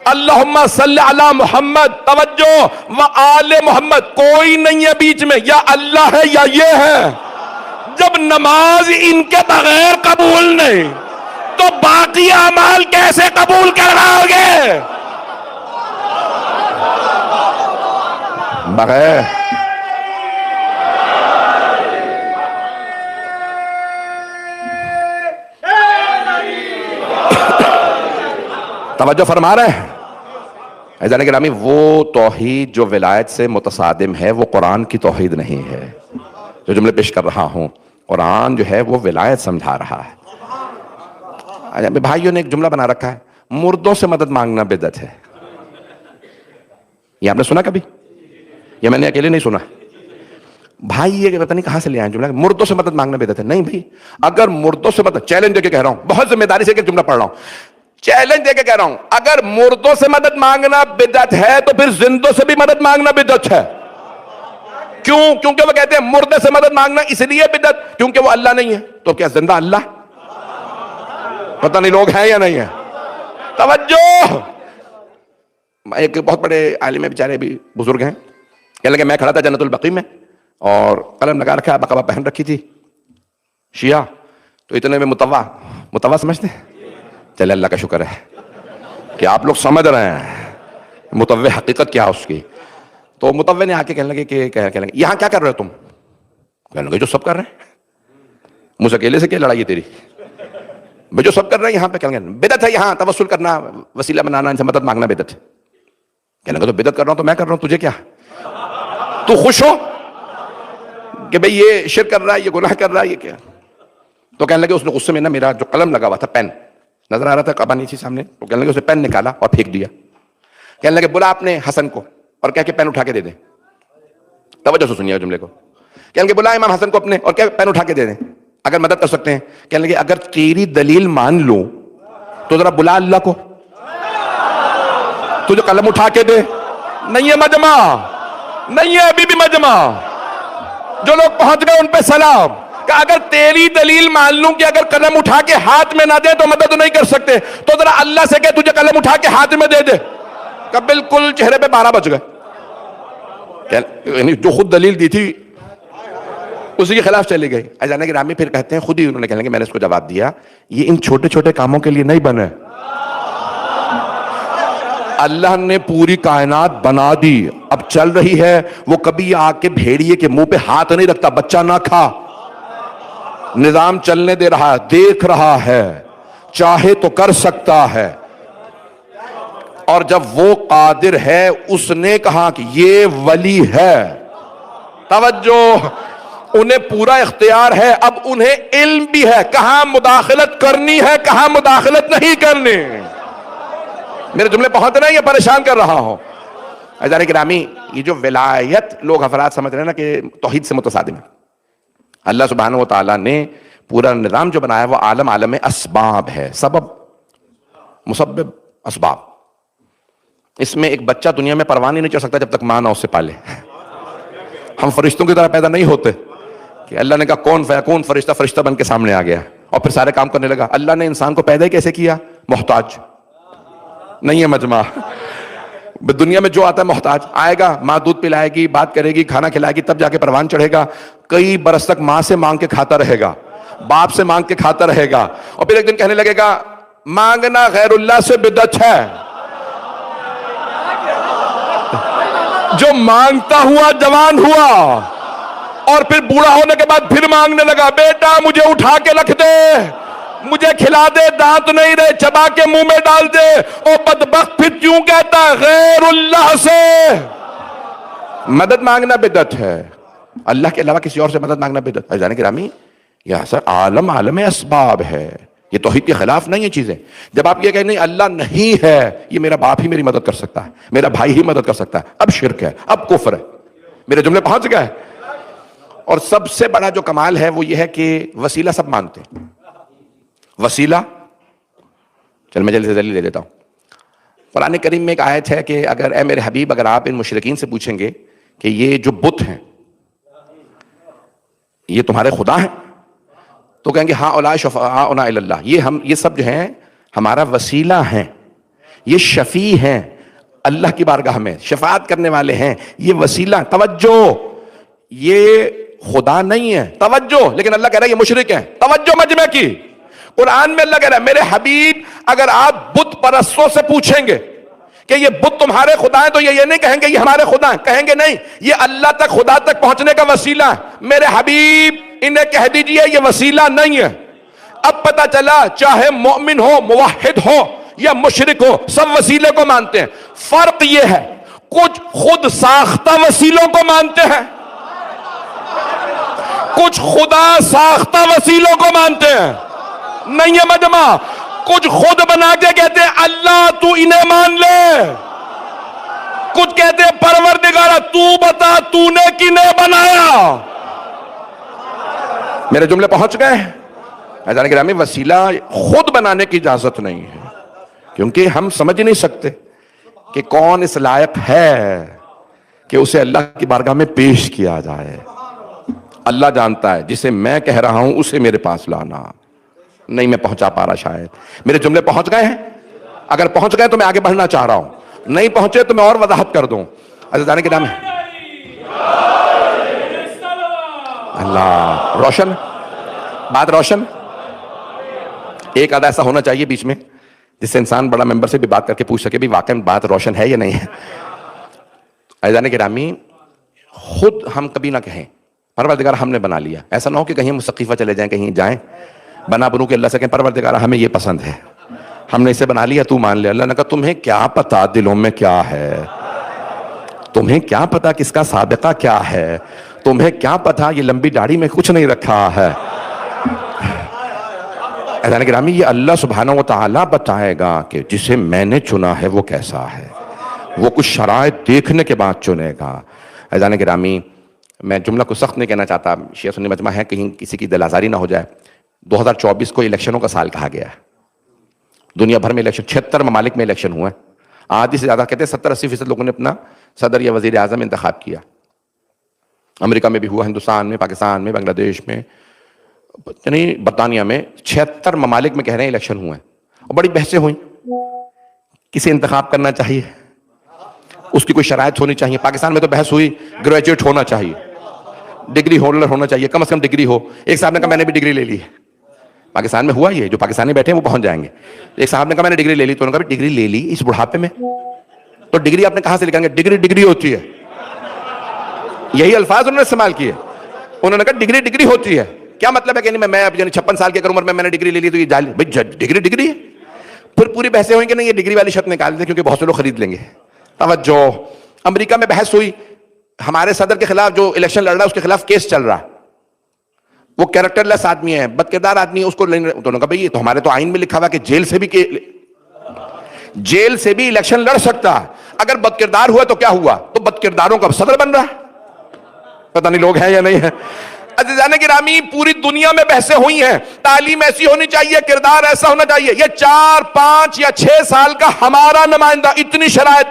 اللہم صلی علی محمد، توجہ، و آل محمد، کوئی نہیں ہے بیچ میں، یا اللہ ہے یا یہ ہے۔ جب نماز ان کے بغیر قبول نہیں تو باقی اعمال کیسے قبول کرواؤ گے؟ بغیر توجہ فرما رہے ہیں عزیزان گرامی؟ وہ توحید جو ولایت سے متصادم ہے وہ قرآن کی توحید نہیں ہے۔ جو جملے پیش کر رہا ہوں، قرآن جو ہے وہ ولایت سمجھا رہا ہے۔ بھائیوں نے ایک جملہ بنا رکھا ہے، مردوں سے مدد مانگنا بدعت ہے۔ یہ آپ نے سنا کبھی؟ یہ میں نے اکیلے نہیں سنا بھائی، یہ پتہ نہیں کہاں سے لے آئے جملہ، مردوں سے مدد مانگنا بدعت ہے۔ نہیں بھائی، اگر مردوں سے مدد، چیلنج دے کے کہہ رہا ہوں، بہت ذمہ داری سے ایک جملہ پڑھ رہا ہوں، چیلنج دے کے کہہ رہا ہوں، اگر مردوں سے مدد مانگنا بدعت ہے تو پھر زندوں سے بھی مدد مانگنا بدعت ہے۔ کیوں؟ کیونکہ وہ کہتے ہیں مردے سے مدد مانگنا اس لیے بدعت کیونکہ وہ اللہ نہیں ہے۔ تو کیا زندہ اللہ؟ پتہ نہیں لوگ ہیں یا نہیں ہیں۔ توجہ، ایک بہت بڑے عالم بیچارے بھی بزرگ ہیں، کہنے لگے میں کھڑا تھا جنت البقیع میں اور قلم لگا رکھا، بقبہ پہن رکھی تھی شیعہ، تو اتنے میں متوا سمجھتے ہیں؟ چلے اللہ کا شکر ہے کہ آپ لوگ سمجھ رہے ہیں متوع حقیقت کیا اس کی۔ تو متوع نے آ کے کہنے لگے کہ یہاں کیا کر رہے ہو تم؟ کہنے لگے جو سب کر رہے ہیں، مجھ اکیلے سے کیا لڑائی ہے تیری؟ بھائی جو سب کر رہے ہیں یہاں پہ، کہنے لگے بدعت ہے یہاں توسل کرنا، وسیلہ بنانا، ان سے مدد مانگنا بدعت ہے۔ کہنے لگے تو بدعت کر رہا ہوں تو میں کر رہا ہوں، تجھے کیا؟ تو خوش ہو کہ بھئی یہ شرک کر رہا ہے، یہ گناہ کر رہا ہے، یہ کیا؟ تو کہنے لگے اس نے غصے میں نا میرا جو قلم لگا ہوا تھا، پین نظر آ رہا تھا قبا نیچے سامنے، تو کہنے لگے اسے پین نکالا اور پھینک دیا۔ کہنے لگے بلا اپنے حسن کو اور کہہ کے پین اٹھا کے دے دیں۔ توجہ سے سنیے جملے کو۔ کہنے لگے بلا امام حسن کو اپنے اور کہہ پین اٹھا کے دے دیں اگر مدد کر سکتے ہیں۔ کہنے لگے اگر تیری دلیل مان لوں تو ذرا بلا اللہ کو۔ تجھے قلم اٹھا کے دے. نہیں ہے مجمع, نہیں ہے ابھی بھی مجمع. جو لوگ پہنچ گئے ان پہ سلام. کہ اگر تیری دلیل مان لوں کہ اگر قلم اٹھا کے ہاتھ میں نہ دے تو مدد نہیں کر سکتے, تو ذرا اللہ سے کہ تجھے قلم اٹھا کے ہاتھ میں دے دے. کہ بالکل چہرے پہ 12 بج گئے. یعنی جو خود دلیل دی تھی اسی کے خلاف چلی گئی. اجانا گرامی پھر کہتے ہیں, خود ہی انہوں نے کہنے کہ میں نے اس کو جواب دیا, یہ ان چھوٹے چھوٹے کاموں کے لیے نہیں بنے. اللہ نے پوری کائنات بنا دی, اب چل رہی ہے. وہ کبھی آ کے بھیڑیے کے منہ پہ ہاتھ نہیں رکھتا, بچہ نہ کھا. نظام چلنے دے رہا, دیکھ رہا ہے, چاہے تو کر سکتا ہے. اور جب وہ قادر ہے, اس نے کہا کہ یہ ولی ہے. توجہ, انہیں پورا اختیار ہے. اب انہیں علم بھی ہے کہاں مداخلت کرنی ہے, کہاں مداخلت نہیں کرنی. میرے جملے پہنچ رہے ہیں یا پریشان کر رہا ہوں؟ عزیزان گرامی, یہ جو ولایت لوگ افراد سمجھ رہے ہیں نا کہ توحید سے متصادم ہے. اللہ سبحانہ و تعالیٰ نے پورا نظام جو بنایا وہ عالم اسباب ہے. سبب, مسبب, اسباب. اس میں ایک بچہ دنیا میں پروان ہی نہیں چڑھ سکتا جب تک ماں نہ اسے پالے. ہم فرشتوں کی طرح پیدا نہیں ہوتے کہ اللہ نے کہا کون فیکون, فرشتہ فرشتہ بن کے سامنے آ گیا اور پھر سارے کام کرنے لگا. اللہ نے انسان کو پیدا ہی کیسے کیا؟ محتاج. نہیں ہے مجمع. دنیا میں جو آتا ہے محتاج. آئے گا, ماں دودھ پلائے گی, بات کرے گی, کھانا کھلائے گی, تب جا کے پروان چڑھے گا. کئی برس تک ماں سے مانگ کے کھاتا رہے گا, باپ سے مانگ کے کھاتا رہے گا, اور پھر ایک دن کہنے لگے گا مانگنا غیر اللہ سے بدعت ہے. جو مانگتا ہوا جوان ہوا اور پھر بوڑھا ہونے کے بعد پھر مانگنے لگا, بیٹا مجھے اٹھا کے رکھ دے, مجھے کھلا دے, دانت نہیں رہے چبا کے منہ میں ڈال دے. او بدبخت پھر کیوں کہتا ہے غیر اللہ سے مدد مانگنا بدعت ہے, اللہ کے علاوہ کسی اور سے مدد مانگنا بدعت ہے. جانے گرامی, یہ اصل عالم اسباب ہے, یہ توحید کے خلاف نہیں ہے چیزیں. جب آپ یہ کہیں نہیں اللہ نہیں ہے, یہ میرا باپ ہی میری مدد کر سکتا ہے, میرا بھائی ہی مدد کر سکتا ہے, اب شرک ہے, اب کفر ہے. میرے جملے پہنچ گئے. اور سب سے بڑا جو کمال ہے وہ یہ ہے کہ وسیلہ سب مانتے ہیں. وسیلہ, چل میں جلدی سے دلیل دے دیتا ہوں. قرآن کریم میں ایک آیت ہے کہ اگر اے میرے حبیب, اگر آپ ان مشرکین سے پوچھیں گے کہ یہ جو بت ہیں یہ تمہارے خدا ہیں, تو کہیں گے ہاں اولا شفاعنا الی اللہ, یہ سب جو ہیں ہمارا وسیلہ ہیں, یہ شفیع ہیں اللہ کی بارگاہ میں, شفاعت کرنے والے ہیں, یہ وسیلہ. توجہ, یہ خدا نہیں ہے. توجہ, لیکن اللہ کہہ رہا ہے یہ مشرک ہیں. توجہ مجمع کی. قرآن میں اللہ کہہ رہا ہے میرے حبیب اگر آپ بت پرستوں سے پوچھیں گے کہ یہ بت تمہارے خدا ہیں, تو یہ نہیں کہیں گے یہ ہمارے خدا ہیں, کہیں گے نہیں یہ اللہ تک, خدا تک پہنچنے کا وسیلہ ہے. میرے حبیب انہیں کہہ دیجئے یہ وسیلہ نہیں ہے. اب پتہ چلا چاہے مومن ہو, موحد ہو یا مشرک ہو, سب وسیلے کو مانتے ہیں. فرق یہ ہے کچھ خود ساختہ وسیلوں کو مانتے ہیں, کچھ خدا ساختہ وسیلوں کو مانتے ہیں. نہیں ہے مجمع, کچھ خود بنا کے کہتے ہیں اللہ تو انہیں مان لے, کچھ کہتے ہیں پروردگارہ تو بتا تو نے کنہیں بنایا. میرے جملے پہنچ گئے. عزیزان گرامی, وسیلہ خود بنانے کی اجازت نہیں ہے, کیونکہ ہم سمجھ نہیں سکتے کہ کون اس لائق ہے کہ اسے اللہ کی بارگاہ میں پیش کیا جائے. اللہ جانتا ہے, جسے میں کہہ رہا ہوں اسے میرے پاس لانا. نہیں میں پہنچا پا رہا شاید. میرے جملے پہنچ گئے ہیں؟ اگر پہنچ گئے تو میں آگے بڑھنا چاہ رہا ہوں, نہیں پہنچے تو میں اور وضاحت کر دوں. عزیزان کے نام ہے اللہ. روشن بات, روشن. ایک آدھا ایسا ہونا چاہیے بیچ میں جس سے انسان بڑا ممبر سے بھی بات کر کے پوچھ سکے بھی واقعی بات روشن ہے یا نہیں ہے. عزیزان گرامی, خود ہم کبھی نہ کہیں پروردگار ہم نے بنا لیا. ایسا نہ ہو کہ کہیں مستقیفہ چلے جائیں, کہیں جائیں بنا بنو کے اللہ سے کہیں پروردگار ہمیں یہ پسند ہے, ہم نے اسے بنا لیا, تو مان لے. اللہ نے کہا تمہیں کیا پتا دلوں میں کیا ہے, تمہیں کیا پتا کس کا سابقہ کیا ہے, تمہیں کیا پتا یہ لمبی داڑھی میں کچھ نہیں رکھا ہے. اذان گرامی, یہ اللہ سبحانہ و تعالیٰ بتائے گا کہ جسے میں نے چنا ہے وہ کیسا ہے, وہ کچھ شرائط دیکھنے کے بعد چنے گا. اذان گرامی, میں جملہ کو سخت نہیں کہنا چاہتا, شیعہ سنی مجمع ہے, کہیں کسی کی دل آزاری نہ ہو جائے. 2024 کو الیکشنوں کا سال کہا گیا ہے. دنیا بھر میں الیکشن, 76 ممالک میں الیکشن ہوئے. آدھی سے زیادہ کہتے ہیں 70-80% لوگوں نے اپنا صدر یا وزیر اعظم انتخاب کیا. امریکہ میں بھی ہوا, ہندوستان میں, پاکستان میں, بنگلہ دیش میں, یعنی برطانیہ میں, 76 ممالک میں کہہ رہے ہیں الیکشن ہوئے ہیں, اور بڑی بحثیں ہوئیں. کسے انتخاب کرنا چاہیے, اس کی کوئی شرائط ہونی چاہیے. پاکستان میں تو بحث ہوئی گریجویٹ ہونا چاہیے, ڈگری ہولڈر ہونا چاہیے, کم از کم ڈگری ہو. ایک صاحب نے کہا میں نے بھی ڈگری لے لی ہے. پاکستان میں ہوا یہ, جو پاکستانی بیٹھے ہیں وہ پہنچ جائیں گے. ایک صاحب نے کہا میں نے ڈگری لے لی, تو انہوں نے کہا ڈگری لے لی اس بڑھاپے میں, تو ڈگری آپ نے کہاں سے لکھیں گے؟ ڈگری ہوتی ہے. یہی الفاظ انہوں نے استعمال کیے. انہوں نے کہا ڈگری ہوتی ہے. کیا مطلب ہے کہ نہیں میں اب یعنی 56 سال کی عمر میں نے ڈگری لے لی تو یہ جعلی؟ بھائی ڈگری ہے. پھر پوری بحثیں ہوئیں کہ نہیں یہ ڈگری والی شرط نکال دیں کیونکہ بہت سے لوگ خرید لیں گے. توجہ, امریکہ میں بحث ہوئی, ہمارے صدر کے خلاف جو الیکشن لڑ رہا ہے اس کے خلاف کیس چل رہا, وہ کیریکٹر لیس آدمی ہے, بد کردار آدمی ہے, اس کو تو کہا بھائی یہ تو ہمارے تو آئین میں لکھا ہوا کہ جیل سے بھی الیکشن لڑ سکتا. اگر بد کردار ہوا تو کیا ہوا؟ تو بد کرداروں کا صدر بن رہا. پتہ نہیں لوگ ہیں یا نہیں ہیں. عزیزان گرامی, پوری دنیا میں بحثیں ہوئی ہیں. تعلیم ایسی ہونی چاہیے, کردار ایسا ہونا چاہیے. یہ 4, 5 یا 6 سال کا ہمارا نمائندہ, اتنی شرائط.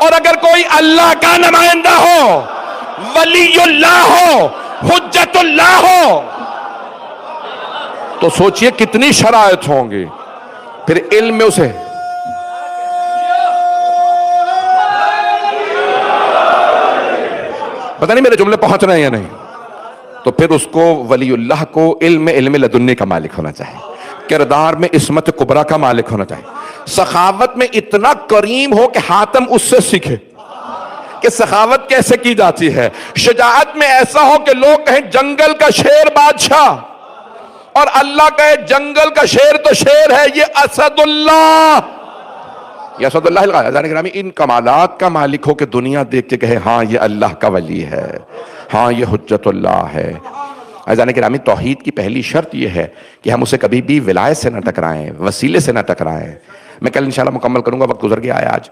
اور اگر کوئی اللہ کا نمائندہ ہو, ولی اللہ ہو, حجت اللہ ہو, تو سوچئے کتنی شرائط ہوں گی. پھر علم میں اسے پتہ نہیں میرے جملے پہنچ رہے ہیں یا نہیں, تو پھر اس کو ولی اللہ کو علم لدنی کا مالک ہونا چاہیے, کردار میں عصمت کبریٰ کا مالک ہونا چاہیے, سخاوت میں اتنا کریم ہو کہ حاتم اس سے سیکھے کہ سخاوت کیسے کی جاتی ہے, شجاعت میں ایسا ہو کہ لوگ کہیں جنگل کا شیر بادشاہ, اور اللہ کہے جنگل کا شیر تو شیر ہے, یہ اسد اللہ, یہ اسد اللہ الغالب. جانے گرامی, ان کمالات کا مالک ہو کہ دنیا دیکھ کے کہے ہاں یہ اللہ کا ولی ہے, ہاں یہ حجت اللہ ہے. جانے گرامی, توحید کی پہلی شرط یہ ہے کہ ہم اسے کبھی بھی ولایت سے نہ ٹکرائیں, وسیلے سے نہ ٹکرائیں. میں کل انشاءاللہ مکمل کروں گا, وقت گزر گیا ہے آج.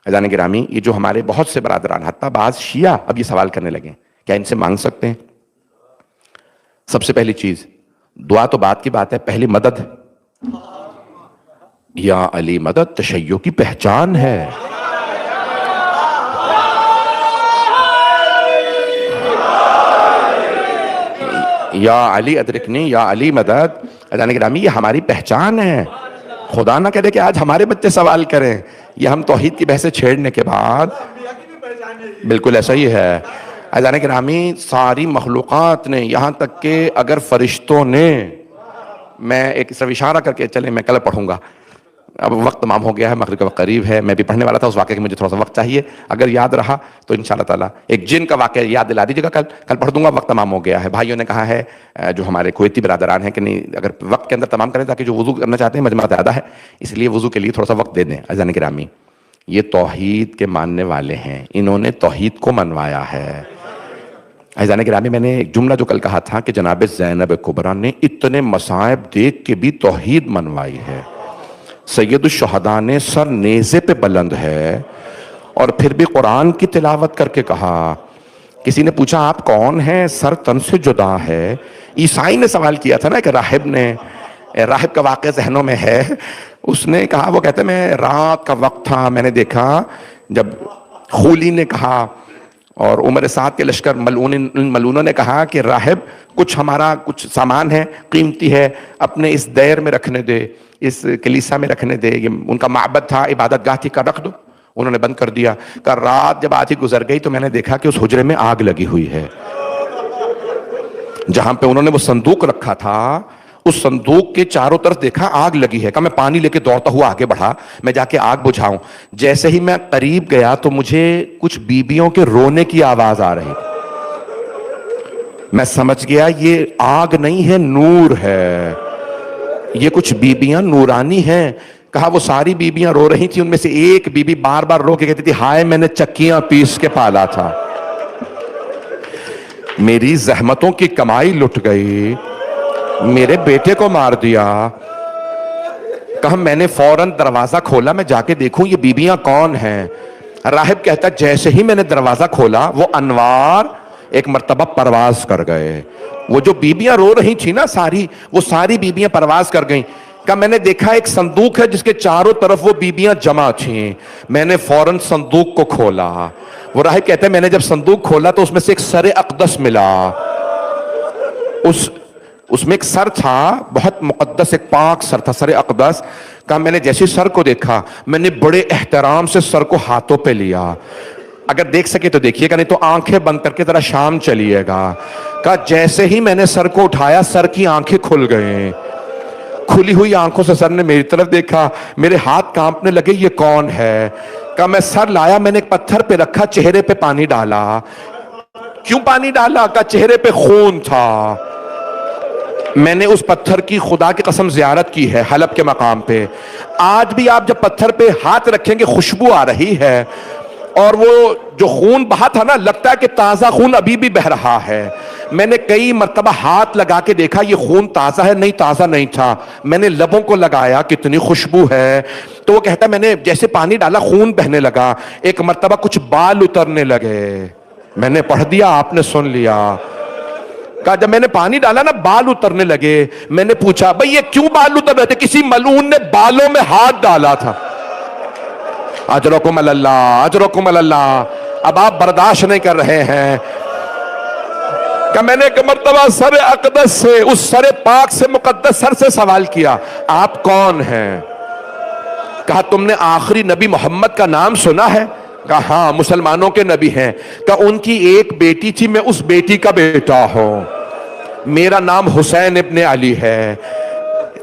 جانے گرامی, یہ جو ہمارے بہت سے برادران, حتیٰ بعض شیعہ اب یہ سوال کرنے لگے کیا ان سے مانگ سکتے ہیں؟ سب سے پہلی چیز, دعا تو بات کی بات ہے, پہلی مدد. یا علی مدد تشیع کی پہچان ہے. یا علی ادرکنی, یا علی مدد. جانے گرامی, یہ ہماری پہچان ہے. خدا نہ کہے کہ آج ہمارے بچے سوال کریں. یہ ہم توحید کی بحثیں چھیڑنے کے بعد, بالکل ایسا ہی ہے. جانے گرامی, ساری مخلوقات نے, یہاں تک کہ اگر فرشتوں نے, میں ایک صرف اشارہ کر کے چلیں, میں کل پڑھوں گا, اب وقت تمام ہو گیا ہے, مغرب کا وقت قریب ہے. میں بھی پڑھنے والا تھا اس واقعے کے, مجھے تھوڑا سا وقت چاہیے, اگر یاد رہا تو انشاءاللہ تعالیٰ ایک جن کا واقعہ یاد دلا دیجیے گا, کل پڑھ دوں گا. وقت تمام ہو گیا ہے. بھائیوں نے کہا ہے جو ہمارے کویتی برادران ہیں کہ نہیں, اگر وقت کے اندر تمام کریں تاکہ جو وضو کرنا چاہتے ہیں مجمع زیادہ ہے, اس لیے وضو کے لیے تھوڑا سا وقت دے دیں. عزیزان گرامی, یہ توحید کے ماننے والے ہیں, انہوں نے توحید کو منوایا ہے. عزیزان گرامی, میں نے ایک جملہ جو کل کہا تھا کہ جناب زینب کبریٰ نے اتنے مصائب دیکھ کے بھی توحید منوائی ہے. سید الشہداء نے سر نیزے پہ بلند ہے اور پھر بھی قرآن کی تلاوت کر کے کہا. کسی نے پوچھا آپ کون ہیں, سر تن سے جدا ہے. عیسائی نے سوال کیا تھا نا, کہ راہب کا واقعہ ذہنوں میں ہے. اس نے کہا, وہ کہتے میں رات کا وقت تھا, میں نے دیکھا جب خولی نے کہا اور عمر سعد کے لشکر ملعونوں نے کہا کہ راہب کچھ ہمارا کچھ سامان ہے, قیمتی ہے, اپنے اس دیر میں رکھنے دے, اس کلیسا میں رکھنے دے, یہ ان کا معبد تھا, عبادت گاہ تھی, کا رکھ دو. انہوں نے بند کر دیا. کہ رات جب آدھی گزر گئی تو میں نے دیکھا کہ اس حجرے میں آگ لگی ہوئی ہے. جہاں پہ انہوں نے وہ صندوق رکھا تھا, اس صندوق کے چاروں طرف دیکھا آگ لگی ہے. کہ میں پانی لے کے دوڑتا ہوا آگے بڑھا, میں جا کے آگ بجھاؤں. جیسے ہی میں قریب گیا تو مجھے کچھ بیبیوں کے رونے کی آواز آ رہی. میں سمجھ گیا یہ آگ نہیں ہے, نور ہے, یہ کچھ بیبیاں نورانی ہیں. کہا وہ ساری بیبیاں رو رہی تھیں, ان میں سے ایک بیوی بار بار رو کے کہتی تھی, ہائے میں نے چکیاں پیس کے پالا تھا, میری زحمتوں کی کمائی لٹ گئی, میرے بیٹے کو مار دیا. کہا میں نے فوراً دروازہ کھولا, میں جا کے دیکھوں یہ بیبیاں کون ہیں. راہب کہتا جیسے ہی میں نے دروازہ کھولا وہ انوار ایک مرتبہ پرواز کر گئے. وہ جو بیبیاں رو رہی تھی نا ساری, وہ ساری بیبیاں پرواز کر گئیں. کہ میں نے دیکھا ایک صندوق ہے جس کے چاروں طرف وہ بیبیاں جمع تھیں. میں نے فوراً صندوق کو کھولا. وہ راہب کہتے ہیں میں نے جب صندوق کھولا تو اس میں سے ایک سر اقدس ملا. اس میں ایک سر تھا, بہت مقدس, ایک پاک سر تھا, سر اقدس. کہا میں نے جیسے سر کو دیکھا میں نے بڑے احترام سے سر کو ہاتھوں پہ لیا. اگر دیکھ سکے تو دیکھیے گا, نہیں تو آنکھیں بند کر کے ذرا شام چلیے گا. کہا جیسے ہی میں نے سر کو اٹھایا سر کی آنکھیں کھل گئیں. کھلی ہوئی آنکھوں سے سر نے میری طرف دیکھا, میرے ہاتھ کانپنے لگے, یہ کون ہے؟ کہا میں سر لایا, میں نے ایک پتھر پہ رکھا, چہرے پہ پانی ڈالا. کیوں پانی ڈالا؟ کہا چہرے پہ خون تھا. میں نے اس پتھر کی خدا کی قسم زیارت کی ہے حلب کے مقام پہ. آج بھی آپ جب پتھر پہ ہاتھ رکھیں گے خوشبو آ رہی ہے, اور وہ جو خون بہا تھا نا, لگتا ہے کہ تازہ خون ابھی بھی بہ رہا ہے. میں نے کئی مرتبہ ہاتھ لگا کے دیکھا یہ خون تازہ ہے, نہیں تازہ نہیں تھا. میں نے لبوں کو لگایا, کتنی خوشبو ہے. تو وہ کہتا ہے میں نے جیسے پانی ڈالا خون بہنے لگا. ایک مرتبہ کچھ بال اترنے لگے. میں نے پڑھ دیا, آپ نے سن لیا. کہا جب میں نے پانی ڈالا نا بال اترنے لگے. میں نے پوچھا بھئی یہ کیوں بال اتر رہے تھے؟ کسی ملعون نے بالوں میں ہاتھ ڈالا تھا. اجرکم اللہ, اجرکم اللہ. اب آپ برداشت نہیں کر رہے ہیں. کہ میں نے ایک مرتبہ سر اقدس سے, اس سر پاک سے, مقدس سر سے سوال کیا آپ کون ہیں؟ کہا تم نے آخری نبی محمد کا نام سنا ہے؟ کہا ہاں مسلمانوں کے نبی ہیں. کہا ان کی ایک بیٹی تھی, میں اس بیٹی کا بیٹا ہوں. میرا نام حسین ابن علی ہے.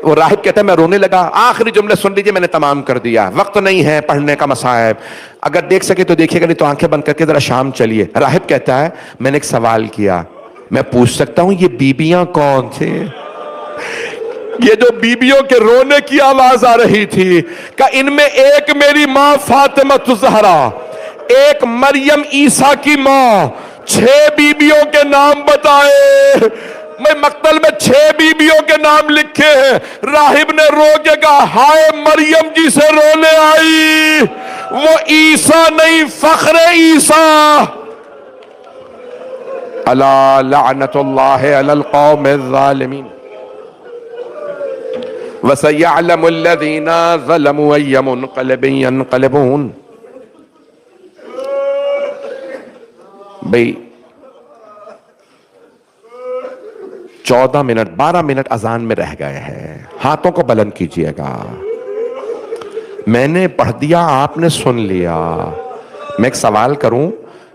وہ راہب کہتا ہے میں رونے لگا. آخری جملے سن لیجئے, میں نے تمام کر دیا, وقت نہیں ہے پڑھنے کا مصائب. اگر دیکھ سکے تو دیکھیے گا, نہیں تو آنکھیں بند کر کے ذرا شام چلیے. راہب کہتا ہے میں نے ایک سوال کیا, میں پوچھ سکتا ہوں یہ بیبیاں کون تھے؟ یہ جو بیبیوں کے رونے کی آواز آ رہی تھی, کہ ان میں ایک میری ماں فاطمہ الزہرا, ایک مریم عیسیٰ کی ماں. 6 بیبیوں کے نام بتائے. میں مقتل میں 6 بیبیوں کے نام لکھے ہیں. راہب نے رو کے کہا ہائے مریم جی سے رونے آئی, وہ عیسیٰ نہیں فخر عیسیٰ. الا لعنت اللہ علی القوم الظالمین وسيعلم الذين ظلموا أي منقلب ينقلبون. بھئی 14 منٹ 12 منٹ اذان میں رہ گئے ہیں, ہاتھوں کو بلند کیجئے گا. میں نے پڑھ دیا, آپ نے سن لیا. میں ایک سوال کروں,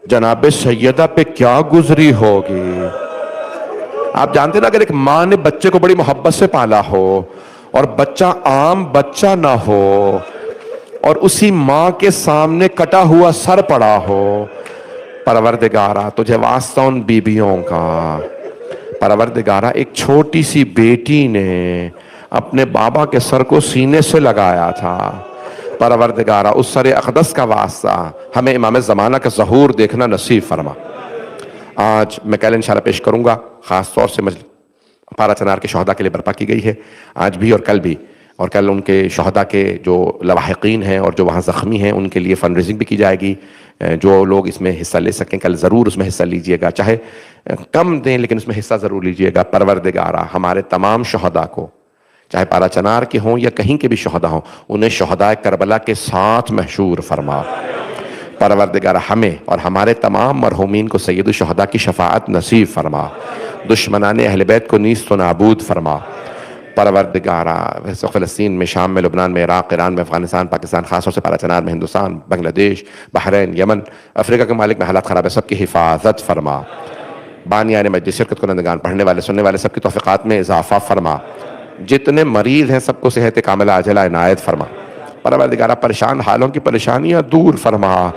جناب سیدہ پہ کیا گزری ہوگی؟ آپ جانتے نا, اگر ایک ماں نے بچے کو بڑی محبت سے پالا ہو اور بچہ عام بچہ نہ ہو, اور اسی ماں کے سامنے کٹا ہوا سر پڑا ہو, پروردگارہ تجھے واسطہ ان بیبیوں کا. پروردگارہ ایک چھوٹی سی بیٹی نے اپنے بابا کے سر کو سینے سے لگایا تھا. پروردگارہ اس سر اقدس کا واسطہ ہمیں امام زمانہ کا ظہور دیکھنا نصیب فرما. آج میں کل انشاءاللہ پیش کروں گا, خاص طور سے پارا چنار کے شہداء کے لیے برپا کی گئی ہے, آج بھی اور کل بھی. اور کل ان کے شہداء کے جو لواحقین ہیں اور جو وہاں زخمی ہیں ان کے لیے فنڈ ریزنگ بھی کی جائے گی. جو لوگ اس میں حصہ لے سکیں کل ضرور اس میں حصہ لیجئے گا, چاہے کم دیں لیکن اس میں حصہ ضرور لیجئے گا. پروردگارہ ہمارے تمام شہداء کو, چاہے پارا چنار کے ہوں یا کہیں کے بھی شہداء ہوں, انہیں شہداء کربلا کے ساتھ محشور فرما. پروردگارہ ہمیں اور ہمارے تمام مرحومین کو سید الشہداء کی شفاعت نصیب فرما. دشمنان اہل بیت کو نیست و نابود فرما. پروردگارہ فلسطین میں, شام میں, لبنان میں, عراق, ایران میں, افغانستان, پاکستان, خاص طور سے پارا چنار میں, ہندوستان, بنگلہ دیش, بحرین, یمن, افریقہ کے ممالک میں حالات خراب ہے, سب کی حفاظت فرما. بانیان مجلس, شرکت کنندگان, پڑھنے والے سننے والے سب کی توفیقات میں اضافہ فرما. جتنے مریض ہیں سب کو صحت کاملہ عاجلہ عنایت فرما. پروردگارہ پریشان حالوں کی پریشانیاں دور فرما.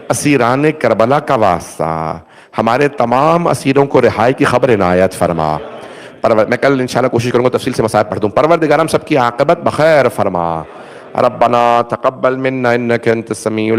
اسیران کربلا کا واسطہ ہمارے تمام اسیروں کو رہائی کی خبر عنایت فرما. میں کل انشاءاللہ کوشش کروں گا تفصیل سے مصائب پڑھ دوں. پروردگار ہم سب کی عاقبت بخیر فرما. ربنا تقبل منا انک انت السمیع